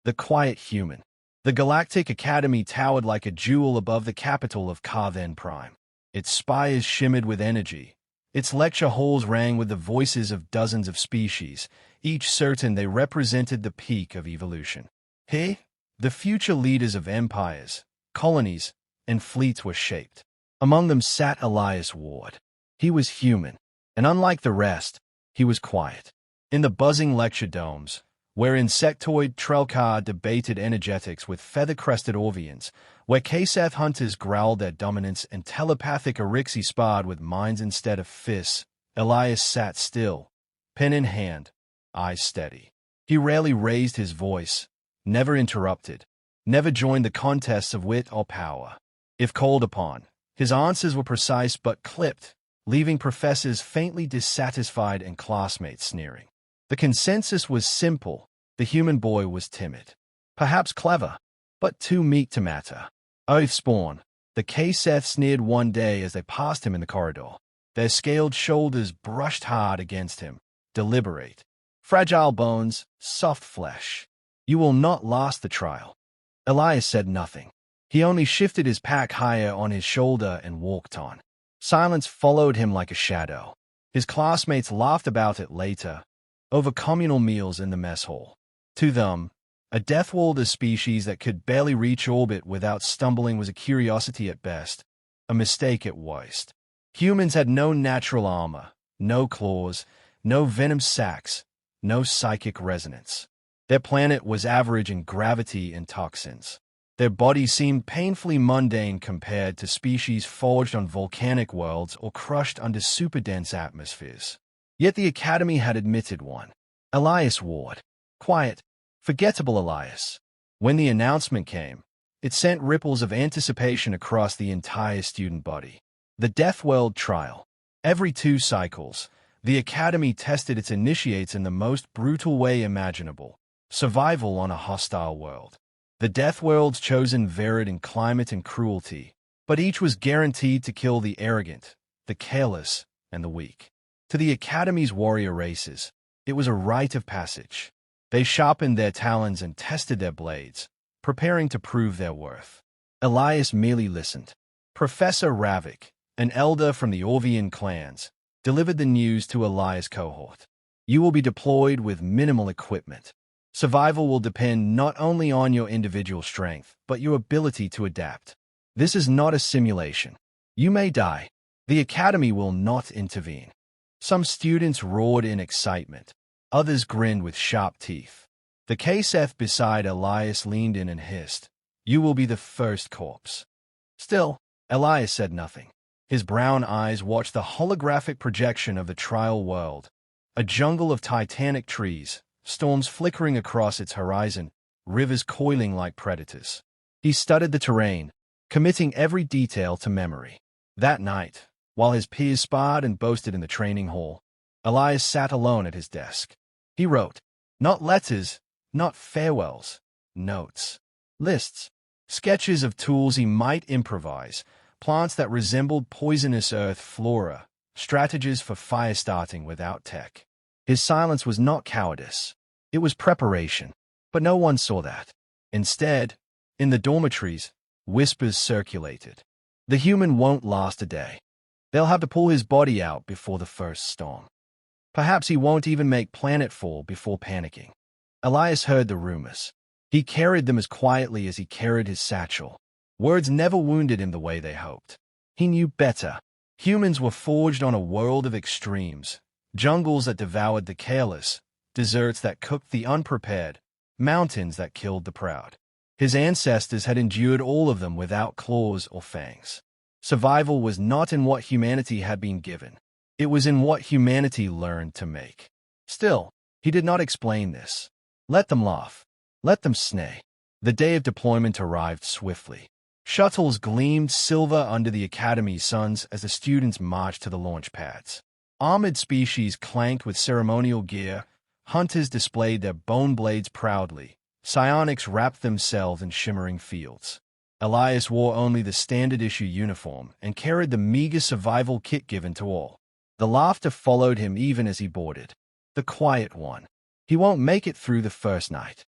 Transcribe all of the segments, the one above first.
The quiet human. The Galactic Academy towered like a jewel above the capital of Carthen Prime. Its spires shimmered with energy. Its lecture halls rang with the voices of dozens of species, each certain they represented the peak of evolution. Here, the future leaders of empires, colonies, and fleets were shaped. Among them sat Elias Ward. He was human, and unlike the rest, he was quiet. In the buzzing lecture domes, where insectoid Trelkar debated energetics with feather-crested Orvians, where Kaseth hunters growled their dominance and telepathic Erixi sparred with minds instead of fists, Elias sat still, pen in hand, eyes steady. He rarely raised his voice, never interrupted, never joined the contests of wit or power. If called upon, his answers were precise but clipped, leaving professors faintly dissatisfied and classmates sneering. The consensus was simple. The human boy was timid. Perhaps clever, but too meek to matter. Oathspawn, the Kaseth sneered one day as they passed him in the corridor. Their scaled shoulders brushed hard against him. Deliberate. Fragile bones, soft flesh. You will not last the trial. Elias said nothing. He only shifted his pack higher on his shoulder and walked on. Silence followed him like a shadow. His classmates laughed about it later, over communal meals in the mess hall. To them, a Deathworld, a species that could barely reach orbit without stumbling, was a curiosity at best, a mistake at worst. Humans had no natural armor, no claws, no venom sacs, no psychic resonance. Their planet was average in gravity and toxins. Their bodies seemed painfully mundane compared to species forged on volcanic worlds or crushed under superdense atmospheres. Yet the Academy had admitted one. Elias Ward. Quiet, forgettable Elias. When the announcement came, it sent ripples of anticipation across the entire student body. The Deathworld Trial. Every 2 cycles, the Academy tested its initiates in the most brutal way imaginable. Survival on a hostile world. The Deathworld's chosen varied in climate and cruelty, but each was guaranteed to kill the arrogant, the careless, and the weak. To the Academy's warrior races, it was a rite of passage. They sharpened their talons and tested their blades, preparing to prove their worth. Elias merely listened. Professor Ravik, an elder from the Orvian clans, delivered the news to Elias' cohort. You will be deployed with minimal equipment. Survival will depend not only on your individual strength, but your ability to adapt. This is not a simulation. You may die. The Academy will not intervene. Some students roared in excitement. Others grinned with sharp teeth. The Kaseth beside Elias leaned in and hissed, "You will be the first corpse." Still, Elias said nothing. His brown eyes watched the holographic projection of the trial world, a jungle of titanic trees, storms flickering across its horizon, rivers coiling like predators. He studied the terrain, committing every detail to memory. That night, while his peers sparred and boasted in the training hall, Elias sat alone at his desk. He wrote, not letters, not farewells, notes, lists, sketches of tools he might improvise, plants that resembled poisonous earth flora, strategies for fire starting without tech. His silence was not cowardice. It was preparation. But no one saw that. Instead, in the dormitories, whispers circulated. The human won't last a day. They'll have to pull his body out before the first storm. Perhaps he won't even make planetfall before panicking. Elias heard the rumors. He carried them as quietly as he carried his satchel. Words never wounded him the way they hoped. He knew better. Humans were forged on a world of extremes. Jungles that devoured the careless, deserts that cooked the unprepared, mountains that killed the proud. His ancestors had endured all of them without claws or fangs. Survival was not in what humanity had been given. It was in what humanity learned to make. Still, he did not explain this. Let them laugh. Let them snay. The day of deployment arrived swiftly. Shuttles gleamed silver under the Academy's suns as the students marched to the launch pads. Armored species clanked with ceremonial gear. Hunters displayed their bone blades proudly. Psionics wrapped themselves in shimmering fields. Elias wore only the standard-issue uniform and carried the meager survival kit given to all. The laughter followed him even as he boarded. The quiet one. He won't make it through the first night.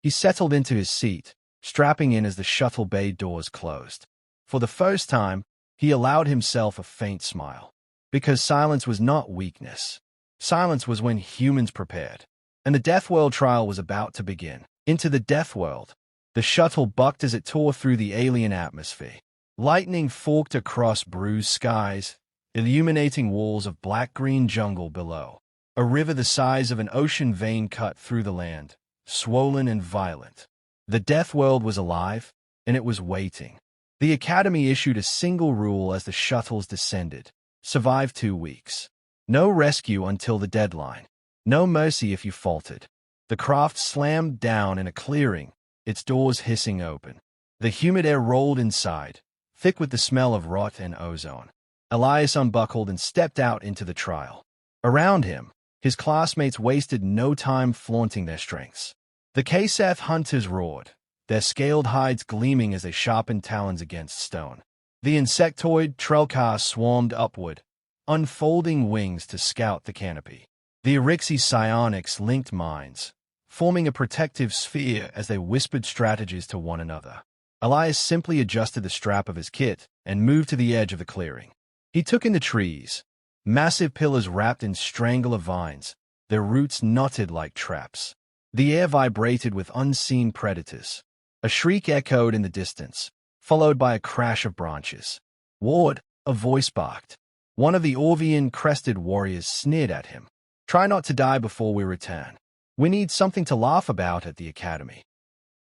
He settled into his seat, strapping in as the shuttle bay doors closed. For the first time, he allowed himself a faint smile. Because silence was not weakness. Silence was when humans prepared. And the Deathworld Trial was about to begin. Into the Deathworld. The shuttle bucked as it tore through the alien atmosphere. Lightning forked across bruised skies, illuminating walls of black-green jungle below. A river the size of an ocean vein cut through the land, swollen and violent. The Deathworld was alive, and it was waiting. The Academy issued a single rule as the shuttles descended. Survive 2 weeks. No rescue until the deadline. No mercy if you faltered. The craft slammed down in a clearing, its doors hissing open. The humid air rolled inside, thick with the smell of rot and ozone. Elias unbuckled and stepped out into the trial. Around him, his classmates wasted no time flaunting their strengths. The HFY hunters roared, their scaled hides gleaming as they sharpened talons against stone. The insectoid Trelcar swarmed upward, unfolding wings to scout the canopy. The Erixi psionics linked minds, forming a protective sphere as they whispered strategies to one another. Elias simply adjusted the strap of his kit and moved to the edge of the clearing. He took in the trees, massive pillars wrapped in strangler vines, their roots knotted like traps. The air vibrated with unseen predators. A shriek echoed in the distance, followed by a crash of branches. "Ward," a voice barked. One of the Orvian-crested warriors sneered at him. "Try not to die before we return. We need something to laugh about at the Academy."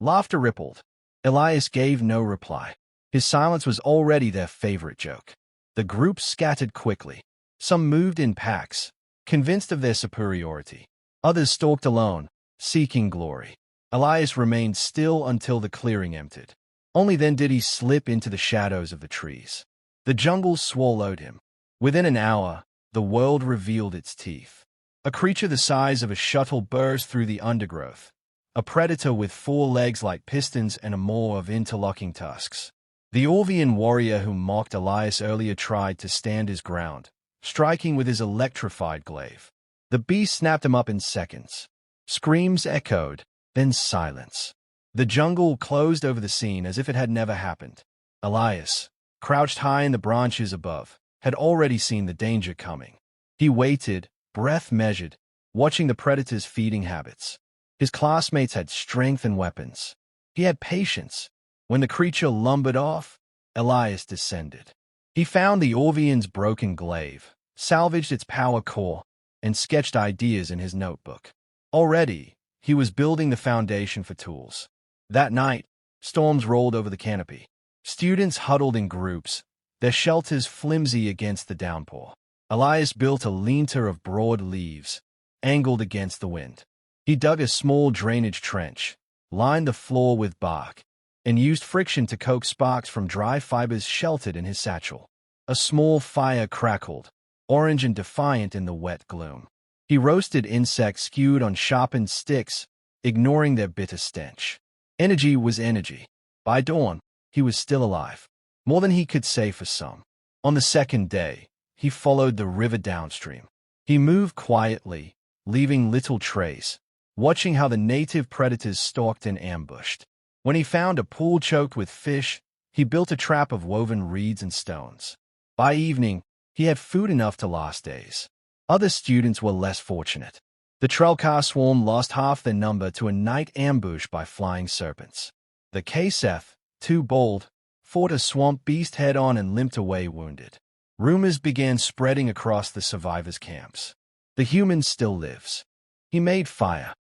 Laughter rippled. Elias gave no reply. His silence was already their favorite joke. The group scattered quickly. Some moved in packs, convinced of their superiority. Others stalked alone, seeking glory. Elias remained still until the clearing emptied. Only then did he slip into the shadows of the trees. The jungle swallowed him. Within an hour, the world revealed its teeth. A creature the size of a shuttle burst through the undergrowth. A predator with 4 legs like pistons and a maw of interlocking tusks. The Orvian warrior who mocked Elias earlier tried to stand his ground, striking with his electrified glaive. The beast snapped him up in seconds. Screams echoed, then silence. The jungle closed over the scene as if it had never happened. Elias, crouched high in the branches above, had already seen the danger coming. He waited, breath measured, watching the predator's feeding habits. His classmates had strength and weapons. He had patience. When the creature lumbered off, Elias descended. He found the Orvian's broken glaive, salvaged its power core, and sketched ideas in his notebook. Already, he was building the foundation for tools. That night, storms rolled over the canopy. Students huddled in groups, their shelters flimsy against the downpour. Elias built a lean-to of broad leaves, angled against the wind. He dug a small drainage trench, lined the floor with bark, and used friction to coax sparks from dry fibers sheltered in his satchel. A small fire crackled, orange and defiant in the wet gloom. He roasted insects skewed on sharpened sticks, ignoring their bitter stench. Energy was energy. By dawn, he was still alive, more than he could say for some. On the second day, he followed the river downstream. He moved quietly, leaving little trace, watching how the native predators stalked and ambushed. When he found a pool choked with fish, he built a trap of woven reeds and stones. By evening, he had food enough to last days. Other students were less fortunate. The Trelcar swarm lost half their number to a night ambush by flying serpents. The Kaseth, too bold, fought a swamp beast head-on and limped away wounded. Rumors began spreading across the survivors' camps. The human still lives. He made fire.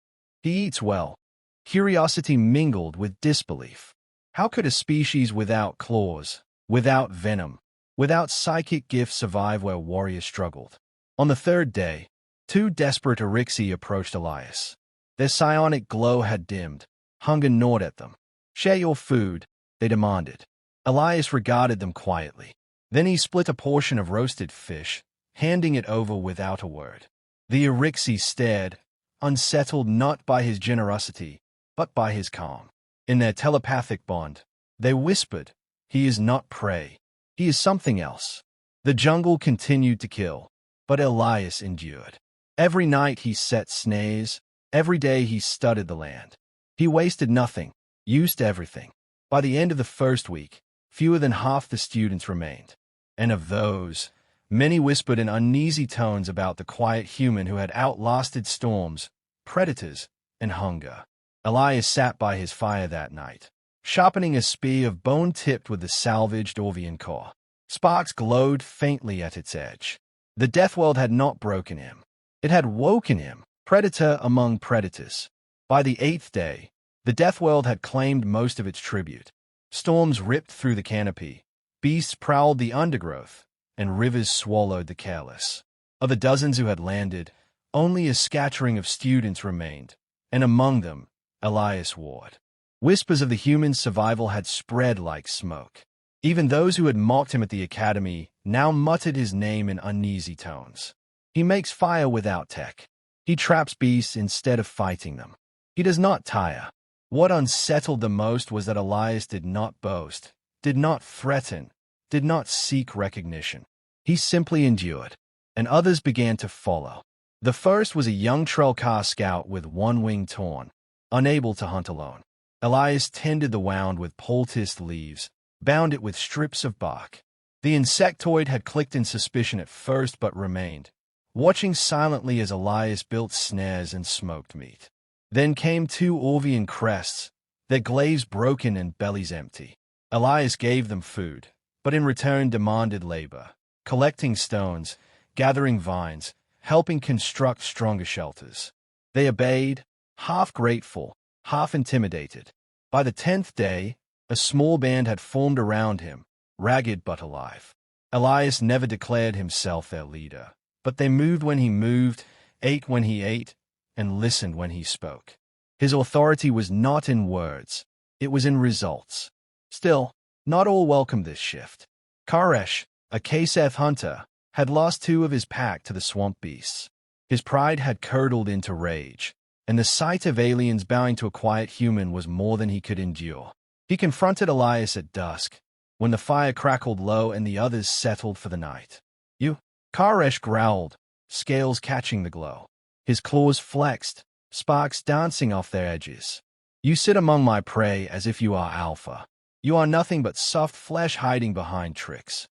He eats well. Curiosity mingled with disbelief. How could a species without claws, without venom, without psychic gifts survive where warriors struggled? On the third day, 2 desperate Erixi approached Elias. Their psionic glow had dimmed. Hunger gnawed at them. "Share your food," they demanded. Elias regarded them quietly. Then he split a portion of roasted fish, handing it over without a word. The Erixi stared, unsettled not by his generosity, but by his calm. In their telepathic bond, they whispered, "He is not prey. He is something else." The jungle continued to kill, but Elias endured. Every night he set snares, every day he studied the land. He wasted nothing, used everything. By the end of the first week, fewer than half the students remained. And of those, many whispered in uneasy tones about the quiet human who had outlasted storms, predators, and hunger. Elias sat by his fire that night, sharpening a spear of bone tipped with the salvaged Orvian core. Sparks glowed faintly at its edge. The Deathworld had not broken him. It had woken him, predator among predators. By the 8th day, the Deathworld had claimed most of its tribute. Storms ripped through the canopy, beasts prowled the undergrowth, and rivers swallowed the careless. Of the dozens who had landed, only a scattering of students remained, and among them, Elias Ward. Whispers of the human's survival had spread like smoke. Even those who had mocked him at the academy now muttered his name in uneasy tones. He makes fire without tech. He traps beasts instead of fighting them. He does not tire. What unsettled the most was that Elias did not boast, did not threaten, did not seek recognition. He simply endured, and others began to follow. The first was a young Trelkar scout with one wing torn, unable to hunt alone. Elias tended the wound with poulticed leaves, bound it with strips of bark. The insectoid had clicked in suspicion at first but remained, watching silently as Elias built snares and smoked meat. Then came 2 Orvian crests, their glaives broken and bellies empty. Elias gave them food, but in return demanded labor, collecting stones, gathering vines, helping construct stronger shelters. They obeyed, half grateful, half intimidated. By the 10th day, a small band had formed around him, ragged but alive. Elias never declared himself their leader, but they moved when he moved, ate when he ate, and listened when he spoke. His authority was not in words, it was in results. Still, not all welcomed this shift. Karesh, a Kaseth hunter, had lost 2 of his pack to the swamp beasts. His pride had curdled into rage, and the sight of aliens bowing to a quiet human was more than he could endure. He confronted Elias at dusk, when the fire crackled low and the others settled for the night. "You?" Karesh growled, scales catching the glow. His claws flexed, sparks dancing off their edges. "You sit among my prey as if you are alpha. You are nothing but soft flesh hiding behind tricks."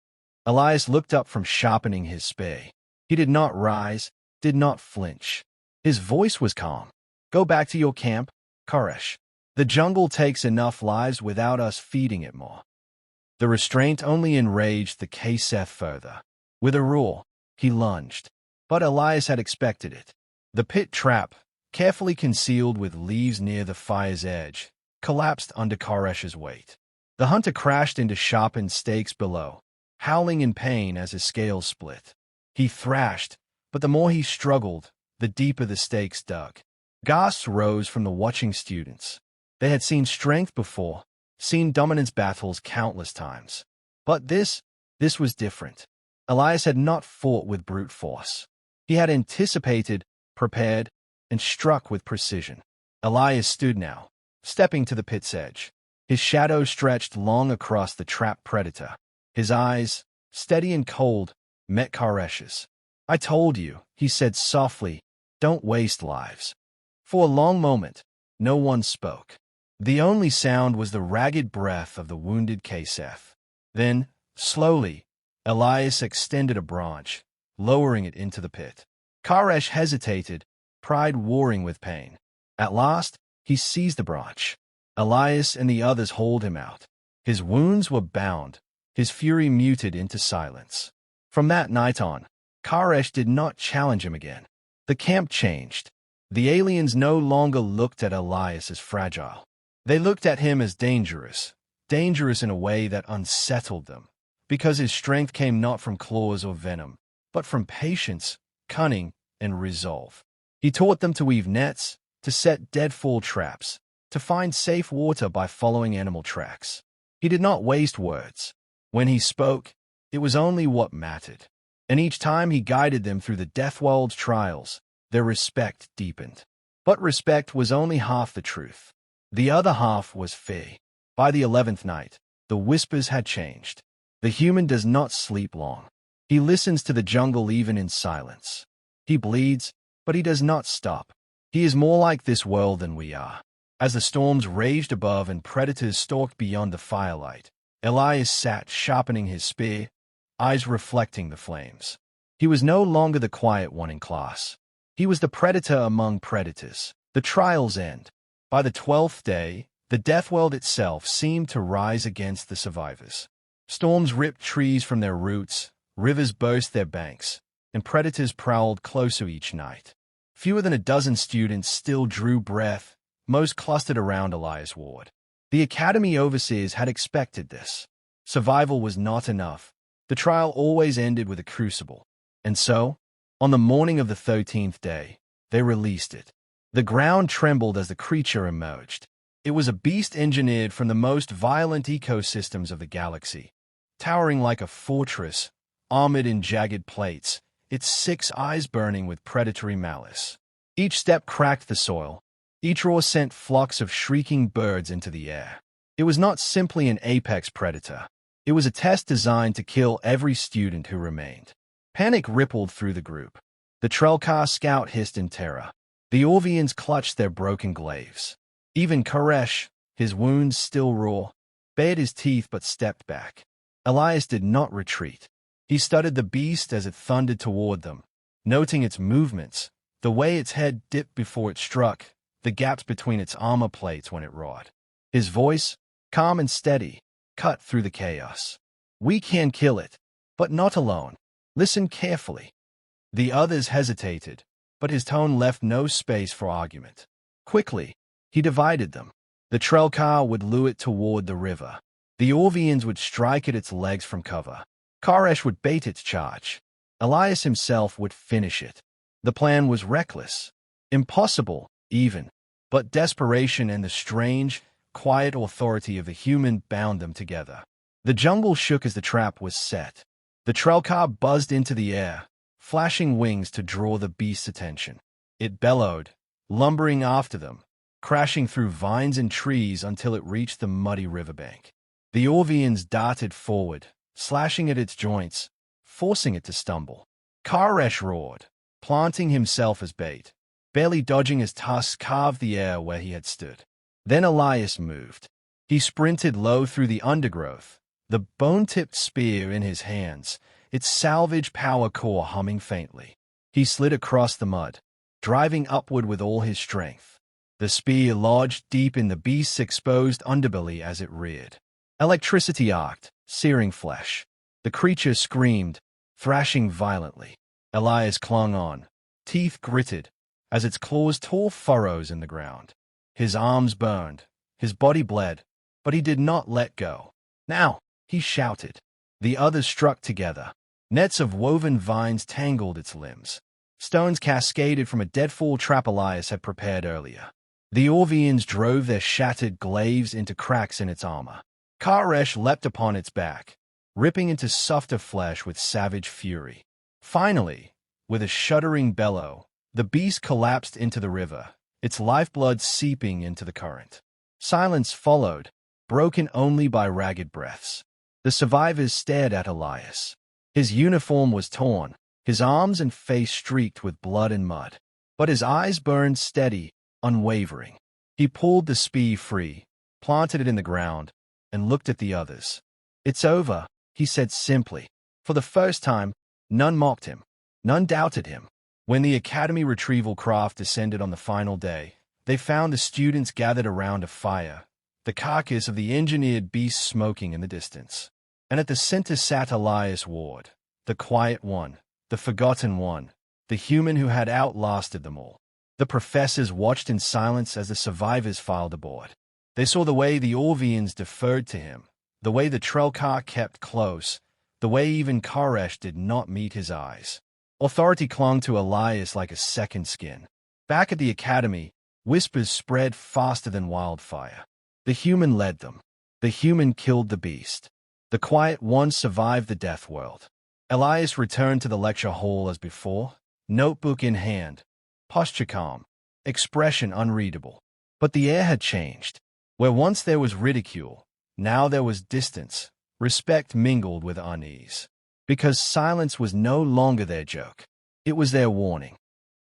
Elias looked up from sharpening his spear. He did not rise, did not flinch. His voice was calm. "Go back to your camp, Karesh. The jungle takes enough lives without us feeding it more." The restraint only enraged the Kaseth further. With a roar, he lunged. But Elias had expected it. The pit trap, carefully concealed with leaves near the fire's edge, collapsed under Karesh's weight. The hunter crashed into sharpened stakes below, howling in pain as his scales split. He thrashed, but the more he struggled, the deeper the stakes dug. Gasps rose from the watching students. They had seen strength before, seen dominance battles countless times. But this was different. Elias had not fought with brute force. He had anticipated, prepared, and struck with precision. Elias stood now, stepping to the pit's edge. His shadow stretched long across the trapped predator. His eyes, steady and cold, met Karesh's. "I told you," he said softly, "don't waste lives." For a long moment, no one spoke. The only sound was the ragged breath of the wounded Kaseth. Then, slowly, Elias extended a branch, lowering it into the pit. Karesh hesitated, pride warring with pain. At last, he seized the branch. Elias and the others hauled him out. His wounds were bound, his fury muted into silence. From that night on, Karesh did not challenge him again. The camp changed. The aliens no longer looked at Elias as fragile. They looked at him as dangerous in a way that unsettled them, because his strength came not from claws or venom, but from patience, cunning, and resolve. He taught them to weave nets, to set deadfall traps, to find safe water by following animal tracks. He did not waste words. When he spoke, it was only what mattered. And each time he guided them through the Deathworld trials, their respect deepened. But respect was only half the truth. The other half was fear. By the 11th night, the whispers had changed. The human does not sleep long. He listens to the jungle even in silence. He bleeds, but he does not stop. He is more like this world than we are. As the storms raged above and predators stalked beyond the firelight, Elias sat sharpening his spear, eyes reflecting the flames. He was no longer the quiet one in class. He was the predator among predators. The trial's end. By the 12th day, the Deathworld itself seemed to rise against the survivors. Storms ripped trees from their roots, rivers burst their banks, and predators prowled closer each night. Fewer than a dozen students still drew breath, most clustered around Elias Ward. The Academy overseers had expected this. Survival was not enough. The trial always ended with a crucible. And so, on the morning of the 13th day, they released it. The ground trembled as the creature emerged. It was a beast engineered from the most violent ecosystems of the galaxy. Towering like a fortress, armored in jagged plates, its 6 eyes burning with predatory malice. Each step cracked the soil. Each roar sent flocks of shrieking birds into the air. It was not simply an apex predator. It was a test designed to kill every student who remained. Panic rippled through the group. The Trelkar scout hissed in terror. The Orvians clutched their broken glaives. Even Koresh, his wounds still raw, bared his teeth but stepped back. Elias did not retreat. He studied the beast as it thundered toward them, noting its movements, the way its head dipped before it struck, the gaps between its armor plates when it roared. His voice, calm and steady, cut through the chaos. "We can kill it, but not alone. Listen carefully." The others hesitated, but his tone left no space for argument. Quickly, he divided them. The Trelkar would lure it toward the river. The Orvians would strike at its legs from cover. Koresh would bait its charge. Elias himself would finish it. The plan was reckless, impossible, even, but desperation and the strange, quiet authority of the human bound them together. The jungle shook as the trap was set. The Trelkar buzzed into the air, flashing wings to draw the beast's attention. It bellowed, lumbering after them, crashing through vines and trees until it reached the muddy riverbank. The Orvians darted forward, slashing at its joints, forcing it to stumble. Koresh roared, planting himself as bait, barely dodging as tusks carved the air where he had stood. Then Elias moved. He sprinted low through the undergrowth, the bone-tipped spear in his hands, its salvage power core humming faintly. He slid across the mud, driving upward with all his strength. The spear lodged deep in the beast's exposed underbelly as it reared. Electricity arced, searing flesh. The creature screamed, thrashing violently. Elias clung on, teeth gritted, as its claws tore furrows in the ground. His arms burned, his body bled, but he did not let go. "Now!" he shouted. The others struck together. Nets of woven vines tangled its limbs. Stones cascaded from a deadfall trap Elias had prepared earlier. The Orvians drove their shattered glaives into cracks in its armor. Koresh leapt upon its back, ripping into softer flesh with savage fury. Finally, with a shuddering bellow, the beast collapsed into the river, its lifeblood seeping into the current. Silence followed, broken only by ragged breaths. The survivors stared at Elias. His uniform was torn, his arms and face streaked with blood and mud. But his eyes burned steady, unwavering. He pulled the spear free, planted it in the ground, and looked at the others. "It's over," he said simply. For the first time, none mocked him. None doubted him. When the Academy retrieval craft descended on the final day, they found the students gathered around a fire, the carcass of the engineered beast smoking in the distance. And at the center sat Elias Ward, the quiet one, the forgotten one, the human who had outlasted them all. The professors watched in silence as the survivors filed aboard. They saw the way the Orvians deferred to him, the way the Trelkar kept close, the way even Koresh did not meet his eyes. Authority clung to Elias like a second skin. Back at the Academy, whispers spread faster than wildfire. The human led them. The human killed the beast. The quiet one survived the Deathworld. Elias returned to the lecture hall as before, notebook in hand, posture calm, expression unreadable. But the air had changed. Where once there was ridicule, now there was distance, respect mingled with unease. Because silence was no longer their joke. It was their warning.